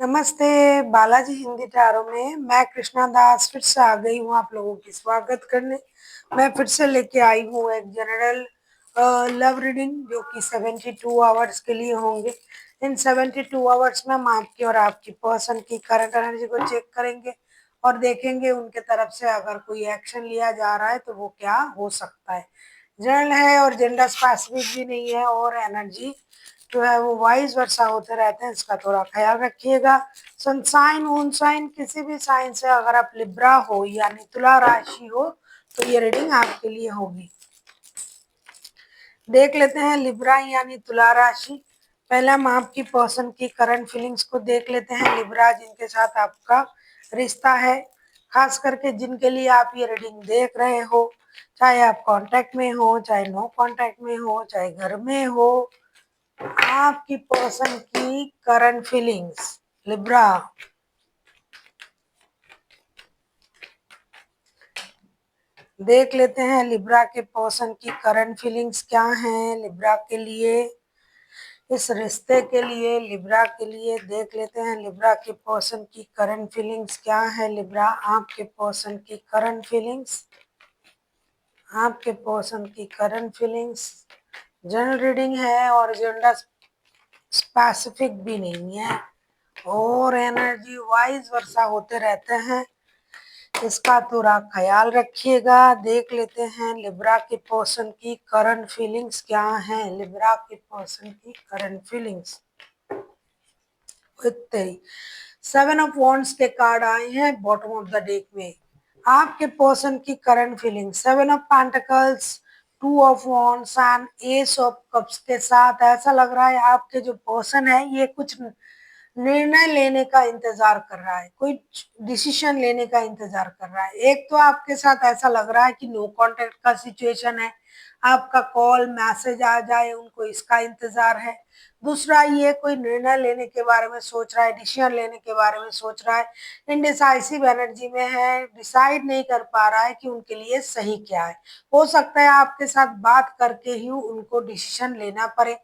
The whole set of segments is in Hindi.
नमस्ते। बालाजी हिंदी टैरो में मैं कृष्णा दास फिर से आ गई हूँ आप लोगों की स्वागत करने। मैं फिर से लेके आई हूँ एक जनरल लव रीडिंग जो कि 72 आवर्स के लिए होंगे। इन 72 आवर्स में हम आपकी और आपकी पर्सन की करंट एनर्जी को चेक करेंगे और देखेंगे उनके तरफ से अगर कोई एक्शन लिया जा रहा है तो वो क्या हो सकता है। जनरल है और जेंडर स्पेसिफिक भी नहीं है और एनर्जी जो है वो वाइस वर्षा होते रहते हैं, इसका थोड़ा ख्याल रखिएगा। सन साइन मून साइन किसी भी साइन से अगर आप लिब्रा हो यानी तुला राशि हो तो ये रीडिंग आपके लिए होगी। देख लेते हैं लिब्रा यानी तुला राशि। पहले हम आपकी पर्सन की करंट फीलिंग्स को देख लेते हैं। लिब्रा जिनके साथ आपका रिश्ता है, खास करके जिनके लिए आप ये रीडिंग देख रहे हो, चाहे आप कांटेक्ट में हो, चाहे नो कांटेक्ट में हो, चाहे घर में हो, आपकी पर्सन की करंट फीलिंग्स लिब्रा। देख लेते हैं लिब्रा के पर्सन की करंट फीलिंग्स क्या हैं लिब्रा के लिए, इस रिश्ते के लिए, लिब्रा के लिए। देख लेते हैं लिब्रा के पर्सन की करंट फीलिंग्स क्या है। लिब्रा आपके पर्सन की करंट फीलिंग्स, आपके पर्सन की करंट फीलिंग्स। जनरल रीडिंग है और जेंडर स्पेसिफिक भी नहीं है और एनर्जी वाइज वर्षा होते रहते हैं, इसका थोड़ा ख्याल रखिएगा। देख लेते हैं लिब्रा के पर्सन की करंट फीलिंग्स क्या हैं। लिब्रा के पर्सन की current feelings. Seven of wands के कार्ड आए हैं बॉटम ऑफ द डेक में। आपके पर्सन की current feeling seven of pentacles, two of wands and S of cups के साथ ऐसा लग रहा है आपके जो पर्सन है ये कुछ निर्णय लेने का इंतजार कर रहा है, कोई डिसीजन लेने का इंतजार कर रहा है। एक तो आपके साथ ऐसा लग रहा है कि नो कांटेक्ट का सिचुएशन है, आपका कॉल मैसेज आ जाए उनको इसका इंतजार है। दूसरा ये कोई निर्णय लेने के बारे में सोच रहा है, डिसीजन लेने के बारे में सोच रहा है, इनडिसाइसिव एनर्जी में है, डिसाइड नहीं कर पा रहा है कि उनके लिए सही क्या है। हो सकता है आपके साथ बात करके ही उनको डिसीजन लेना पड़े,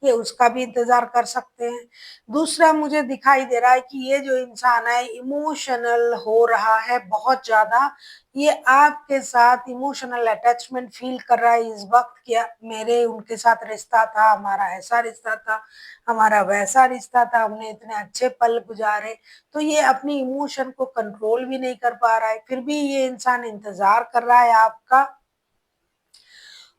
ये उसका भी इंतजार कर सकते हैं। दूसरा मुझे दिखाई दे रहा है कि ये जो इंसान है इमोशनल हो रहा है बहुत ज्यादा, ये आपके साथ इमोशनल अटैचमेंट फील कर रहा है इस वक्त कि मेरे उनके साथ रिश्ता था, हमारा ऐसा रिश्ता था, हमारा वैसा रिश्ता था, हमने इतने अच्छे पल गुजारे। तो ये अपनी इमोशन को कंट्रोल भी नहीं कर पा रहा है, फिर भी ये इंसान इंतजार कर रहा है आपका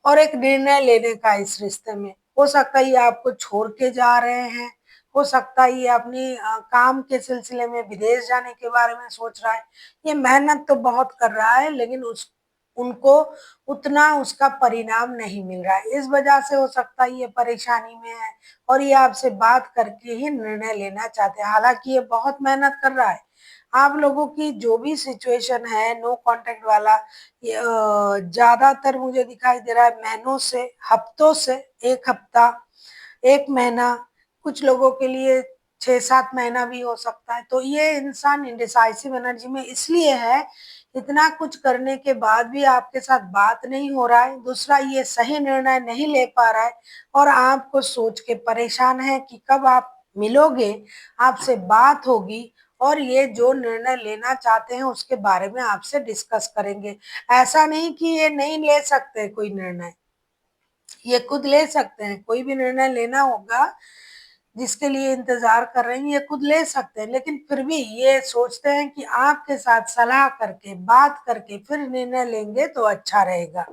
और एक निर्णय लेने का इस रिश्ते में। हो सकता है ये आपको छोड़ के जा रहे हैं, हो सकता है ये अपनी काम के सिलसिले में विदेश जाने के बारे में सोच रहा है। ये मेहनत तो बहुत कर रहा है लेकिन उस उनको उतना उसका परिणाम नहीं मिल रहा है, इस वजह से हो सकता है ये परेशानी में है और ये आपसे बात करके ही निर्णय लेना चाहते हैं। हालांकि ये बहुत मेहनत कर रहा है। आप लोगों की जो भी सिचुएशन है नो कांटेक्ट वाला, ये ज्यादातर मुझे दिखाई दे रहा है महीनों से, हफ्तों से, एक हफ्ता, एक महीना, कुछ लोगों के लिए 6-7 महीना भी हो सकता है। तो ये इंसान इंडिसाइसिव एनर्जी में इसलिए है, इतना कुछ करने के बाद भी आपके साथ बात नहीं हो रहा है। दूसरा ये सही निर्णय नहीं ले पा रहा है और आपको सोच के परेशान है कि कब आप मिलोगे, आपसे बात होगी और ये जो निर्णय लेना चाहते हैं उसके बारे में आपसे डिस्कस करेंगे। ऐसा नहीं कि ये नहीं ले सकते कोई निर्णय, ये खुद ले सकते हैं। कोई भी निर्णय लेना होगा जिसके लिए इंतजार कर रहे हैं ये खुद ले सकते हैं, लेकिन फिर भी ये सोचते हैं कि आपके साथ सलाह करके बात करके फिर निर्णय लेंगे तो अच्छा रहेगा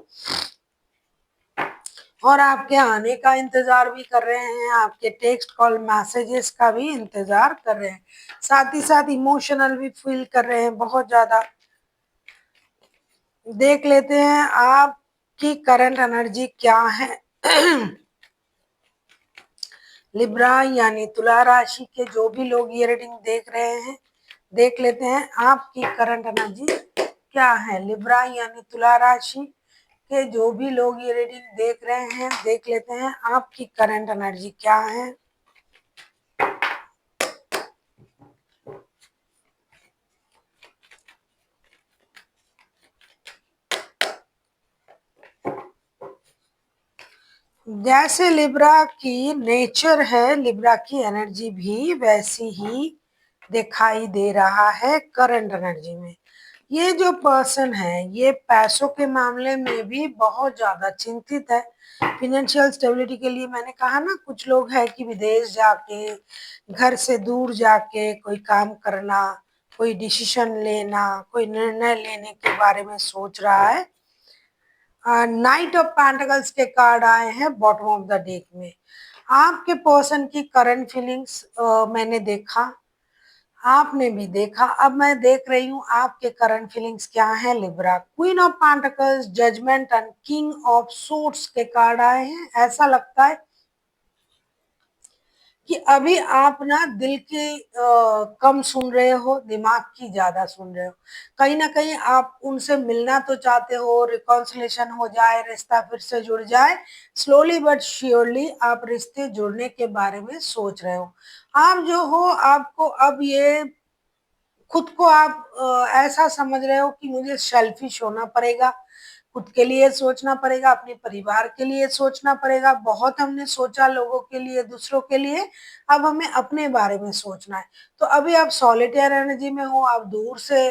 और आपके आने का इंतजार भी कर रहे हैं, आपके टेक्स्ट कॉल मैसेजेस का भी इंतजार कर रहे हैं, साथ ही साथ इमोशनल भी फील कर रहे हैं बहुत ज्यादा। देख लेते हैं आपकी करंट एनर्जी क्या है। लिब्रा यानी तुला राशि के जो भी लोग ये रीडिंग देख रहे हैं, देख लेते हैं आपकी करंट एनर्जी क्या है। लिब्रा यानी तुला राशि के जो भी लोग ये रीडिंग देख रहे हैं, देख लेते हैं आपकी करंट एनर्जी क्या है। जैसे लिब्रा की नेचर है, लिब्रा की एनर्जी भी वैसी ही दिखाई दे रहा है करंट एनर्जी में। ये जो पर्सन है ये पैसों के मामले में भी बहुत ज्यादा चिंतित है। फिनेंशियल स्टेबिलिटी के लिए मैंने कहा ना, कुछ लोग हैं कि विदेश जाके, घर से दूर जाके कोई काम करना, कोई डिसीजन लेना, कोई निर्णय लेने के बारे में सोच रहा है। नाइट ऑफ पेंटिकल्स के कार्ड आए हैं बॉटम ऑफ द डेक में। आपके पर्सन की करंट फीलिंग्स मैंने देखा, आपने भी देखा, अब मैं देख रही हूँ आपके करंट फीलिंग्स क्या है Libra. Queen of pentacles, judgement and king of swords के कार्ड आए हैं। ऐसा लगता है कि अभी आप ना दिल की कम सुन रहे हो, दिमाग की ज्यादा सुन रहे हो। कहीं ना कहीं आप उनसे मिलना तो चाहते हो, रिकॉन्सिलेशन हो जाए, रिश्ता फिर से जुड़ जाए। स्लोली बट श्योरली आप रिश्ते जुड़ने के बारे में सोच रहे हो। आप जो हो, आपको अब ये खुद को आप ऐसा समझ रहे हो कि मुझे सेल्फिश होना पड़ेगा, खुद के लिए सोचना पड़ेगा, अपने परिवार के लिए सोचना पड़ेगा। बहुत हमने सोचा लोगों के लिए, दूसरों के लिए, अब हमें अपने बारे में सोचना है। तो अभी आप सॉलिटेयर एनर्जी में हो, आप दूर से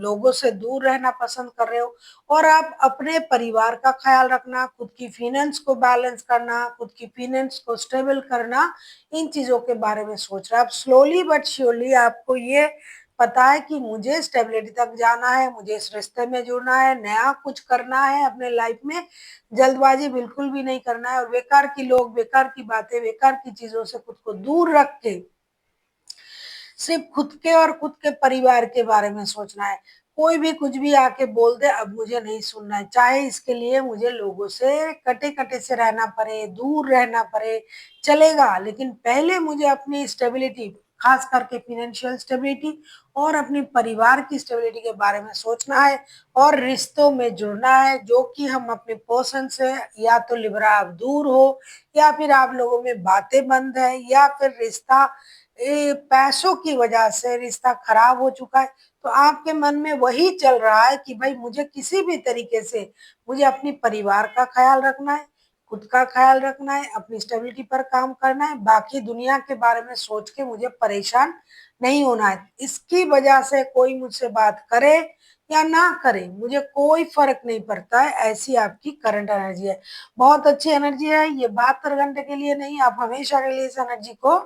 लोगों से दूर रहना पसंद कर रहे हो, और आप अपने परिवार का ख्याल रखना, खुद की फाइनेंस को बैलेंस करना, खुद की फाइनेंस को स्टेबल करना, इन चीजों के बारे में सोच रहे हो। आप स्लोली बट श्योरली आपको ये पता है कि मुझे स्टेबिलिटी तक जाना है, मुझे इस रिश्ते में जुड़ना है, नया कुछ करना है अपने लाइफ में। जल्दबाजी बिल्कुल भी नहीं करना है, और बेकार की लोग, बेकार की बातें, बेकार की चीजों से खुद को दूर रख के सिर्फ खुद के और खुद के परिवार के बारे में सोचना है। कोई भी कुछ भी आके बोल दे, अब मुझे नहीं सुनना है, चाहे इसके लिए मुझे लोगों से कटे कटे से रहना पड़े, दूर रहना पड़े, चलेगा। लेकिन पहले मुझे अपनी स्टेबिलिटी, खास करके फाइनेंशियल स्टेबिलिटी और अपने परिवार की स्टेबिलिटी के बारे में सोचना है, और रिश्तों में जुड़ना है। जो कि हम अपने पर्सन से, या तो लिब्रा आप दूर हो, या फिर आप लोगों में बातें बंद है, या फिर रिश्ता पैसों की वजह से रिश्ता खराब हो चुका है। तो आपके मन में वही चल रहा है कि भाई मुझे किसी भी तरीके से, मुझे अपनी परिवार का ख्याल रखना है, खुद का ख्याल रखना है, अपनी स्टेबिलिटी पर काम करना है, बाकी दुनिया के बारे में सोच के मुझे परेशान नहीं होना है। इसकी वजह से कोई मुझसे बात करे या ना करे, मुझे कोई फर्क नहीं पड़ता है। ऐसी आपकी करंट एनर्जी है, बहुत अच्छी एनर्जी है। ये 72 घंटे के लिए नहीं, आप हमेशा के लिए इस एनर्जी को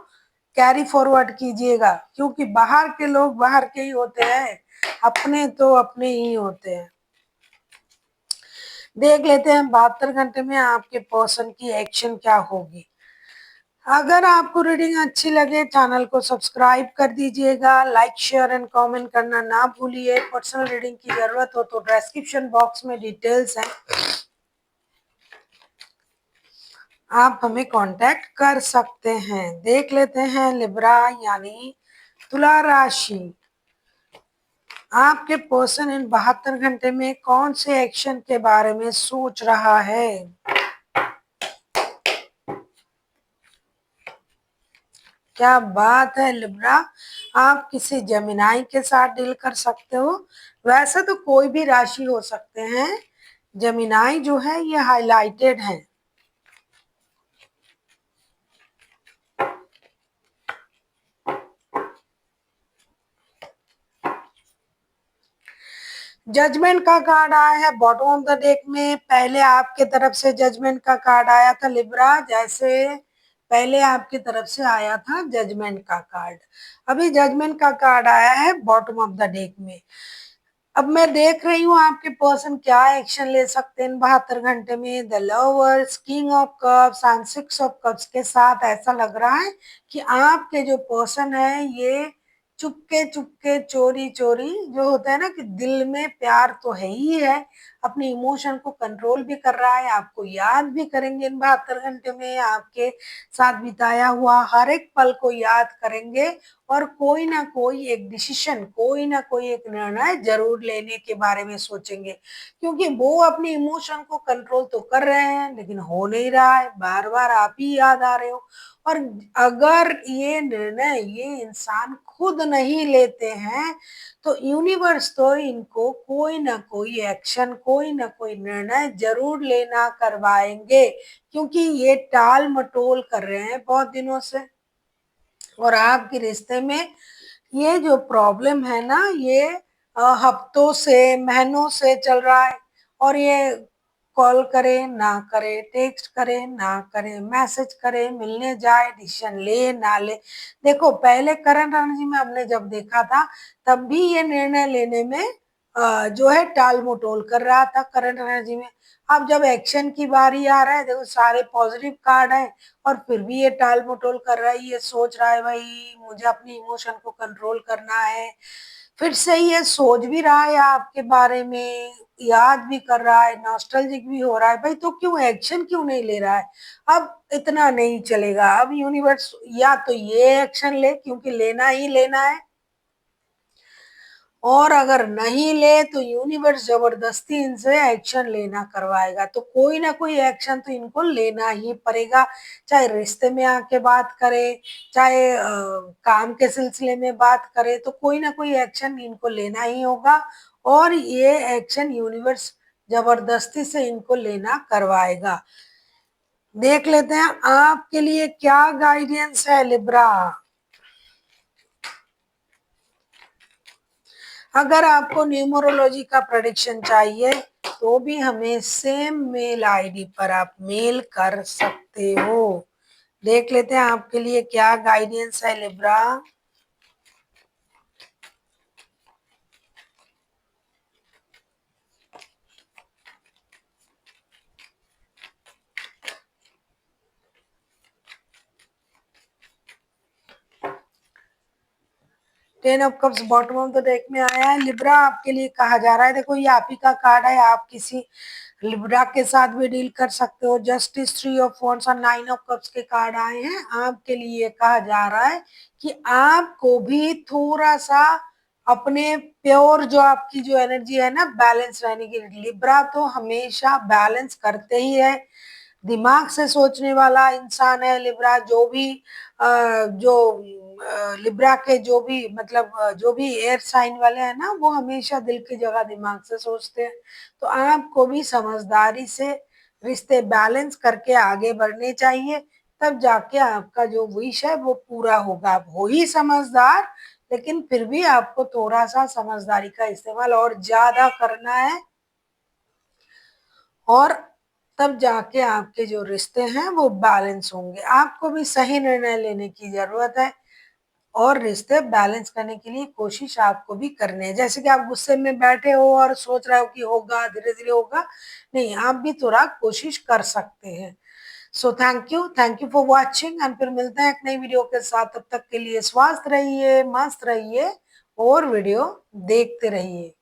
कैरी फॉरवर्ड कीजिएगा, क्योंकि बाहर के लोग बाहर के ही होते हैं, अपने तो अपने ही होते हैं। देख लेते हैं 72 घंटे में आपके पर्सन की एक्शन क्या होगी। अगर आपको रीडिंग अच्छी लगे, चैनल को सब्सक्राइब कर दीजिएगा, लाइक शेयर एंड कमेंट करना ना भूलिए। पर्सनल रीडिंग की जरूरत हो तो डिस्क्रिप्शन बॉक्स में डिटेल्स हैं, आप हमें कांटेक्ट कर सकते हैं। देख लेते हैं लिब्रा यानी तुला राशि, आपके पर्सन इन 72 घंटे में कौन से एक्शन के बारे में सोच रहा है। क्या बात है लिब्रा, आप किसी जेमिनाई के साथ डील कर सकते हो। वैसे तो कोई भी राशि हो सकते हैं, जेमिनाई जो है ये हाईलाइटेड है। जजमेंट का कार्ड आया है बॉटम ऑफ द डेक में। पहले आपके तरफ से जजमेंट का कार्ड आया था लिब्रा, जैसे पहले आपकी तरफ से आया था जजमेंट का कार्ड, अभी जजमेंट का कार्ड आया है बॉटम ऑफ द डेक में। अब मैं देख रही हूँ आपके पर्सन क्या एक्शन ले सकते हैं इन 72 घंटे में। The lovers, king of cups and 6 of cups के साथ ऐसा लग रहा है कि आपके जो पर्सन है ये चुपके चुपके, चोरी चोरी, जो होता है ना कि दिल में प्यार तो है ही है, अपने इमोशन को कंट्रोल भी कर रहा है, आपको याद भी करेंगे इन 72 घंटे में, आपके साथ बिताया हुआ हर एक पल को याद करेंगे, और कोई ना कोई एक डिसीजन, कोई ना कोई एक निर्णय जरूर लेने के बारे में सोचेंगे। क्योंकि वो अपने इमोशन को कंट्रोल तो कर रहे हैं, लेकिन हो नहीं रहा है, बार बार आप ही याद आ रहे हो। और अगर ये निर्णय ये इंसान खुद नहीं लेते हैं, तो यूनिवर्स तो इनको कोई ना कोई एक्शन, कोई ना कोई निर्णय जरूर लेना करवाएंगे, क्योंकि ये टाल मटोल कर रहे हैं बहुत दिनों से। और आपके रिश्ते में ये जो प्रॉब्लम है ना, ये हफ्तों से महीनों से चल रहा है। और ये कॉल करे ना करे, टेक्स्ट करे ना करे, मैसेज करे, मिलने जाए, डिसीजन ले ना ले। देखो पहले करण रणजी में हमने जब देखा था, तब भी ये निर्णय लेने में जो है टाल मटोल कर रहा था करण रणजी में। अब जब एक्शन की बारी आ रहा है, देखो सारे पॉजिटिव कार्ड है, और फिर भी ये टाल मटोल कर रहा है। ये सोच रहा है भाई मुझे अपनी इमोशन को कंट्रोल करना है। फिर से ये सोच भी रहा है आपके बारे में, याद भी कर रहा है, नॉस्टैल्जिक भी हो रहा है। भाई तो क्यों एक्शन क्यों नहीं ले रहा है? अब इतना नहीं चलेगा। अब यूनिवर्स या तो ये एक्शन ले, क्योंकि लेना ही लेना है, और अगर नहीं ले तो यूनिवर्स जबरदस्ती इनसे एक्शन लेना करवाएगा। तो कोई ना कोई एक्शन तो इनको लेना ही पड़ेगा, चाहे रिश्ते में आके बात करे, चाहे काम के सिलसिले में बात करे, तो कोई ना कोई एक्शन इनको लेना ही होगा। और ये एक्शन यूनिवर्स जबरदस्ती से इनको लेना करवाएगा। देख लेते हैं आपके लिए क्या गाइडेंस है लिब्रा। अगर आपको न्यूमरोलॉजी का प्रेडिक्शन चाहिए तो भी हमें सेम मेल आईडी पर आप मेल कर सकते हो। देख लेते हैं आपके लिए क्या गाइडेंस है Libra. Ten of cups bottom of the deck में आया है। लिब्रा आपके लिए कहा जा रहा है, देखो ये आप ही का कार्ड है, आप किसी लिब्रा के साथ भी डील कर सकते हो। जस्टिस, थ्री ऑफ वॉन्ड्स और नाइन ऑफ कप्स के कार्ड आए हैं। आपके लिए कहा जा रहा है कि आपको भी थोड़ा सा अपने प्योर जो आपकी जो एनर्जी है ना, बैलेंस रहने की। लिब्रा तो हमेशा बैलेंस करते ही है, दिमाग से सोचने वाला इंसान है लिब्रा। जो भी जो लिब्रा के जो भी मतलब जो भी एयर साइन वाले हैं ना, वो हमेशा दिल की जगह दिमाग से सोचते हैं। तो आपको भी समझदारी से रिश्ते बैलेंस करके आगे बढ़ने चाहिए, तब जाके आपका जो विश है वो पूरा होगा। आप हो ही समझदार, लेकिन फिर भी आपको थोड़ा सा समझदारी का इस्तेमाल और ज्यादा करना है, और तब जाके आपके जो रिश्ते हैं वो बैलेंस होंगे। आपको भी सही निर्णय लेने की जरूरत है, और रिश्ते बैलेंस करने के लिए कोशिश आपको भी करनी है। जैसे कि आप गुस्से में बैठे हो और सोच रहे हो कि होगा, धीरे धीरे होगा, नहीं, आप भी थोड़ा कोशिश कर सकते हैं। So thank you for watching, and फिर मिलते हैं एक नई वीडियो के साथ। तब तक के लिए स्वस्थ रहिए, मस्त रहिए, और वीडियो देखते रहिए।